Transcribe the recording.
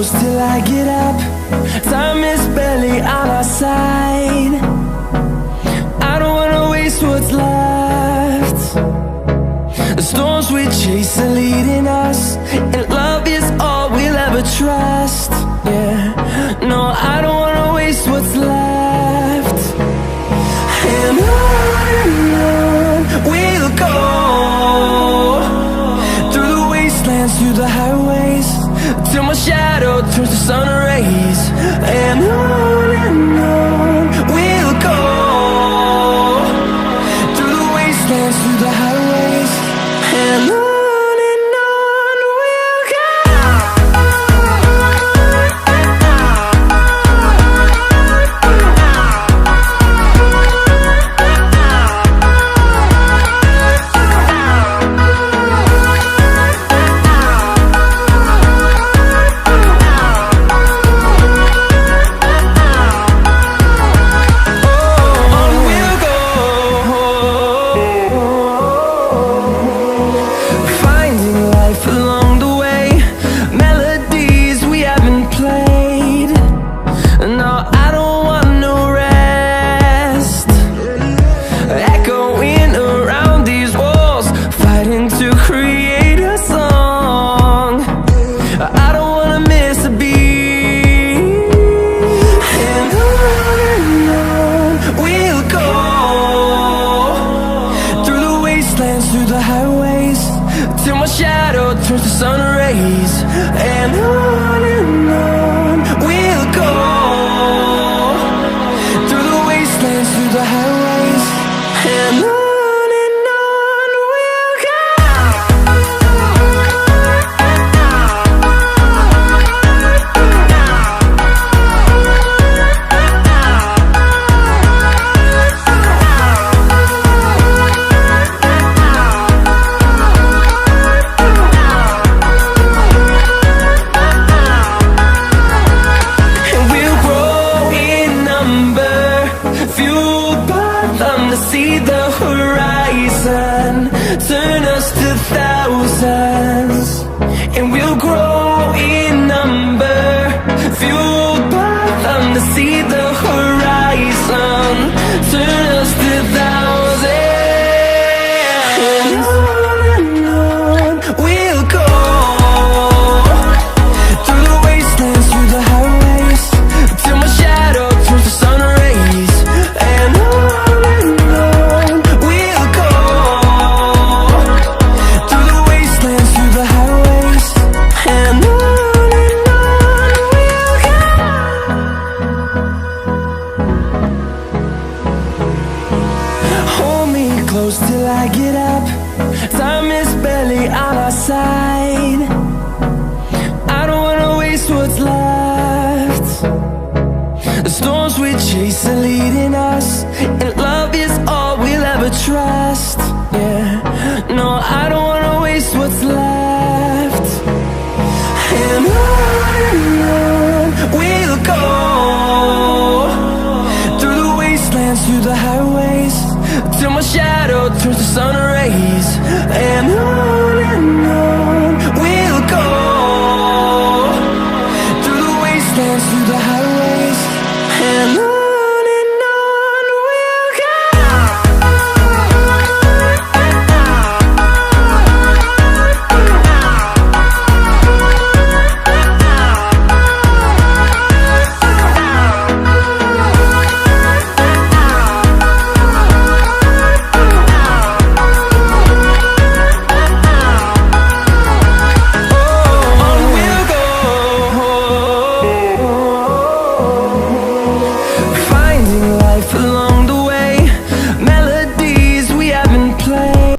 close till I get up. Time is barely on our side. I don't wanna waste what's left. The storms we chase are leading us, and love is all we'll ever trust. Yeah, no, I don't wanna waste what's left. And on we'll go, through the wastelands, through the highways, till my shadow turns to sun rays. And on we'll go, through the wastelands, through the highways, and on we'll go. Through the highways, till my shadow turns to sun rays. And on we'll go, through the wastelands, through the highways, and on we'll go. See the horizon, turn us to thousands, and we'll grow in number, fueled by them. To see the horizon, turn us to thousands, and on we'll go, through the wastelands, through the highways, till my shadow turns to sun rays. And close till I get up. Time is barely on our side. I don't wanna waste what's left. The storms we chase are leading us, and love is all we'll ever trust. Yeah, no, I don't wanna waste what's left.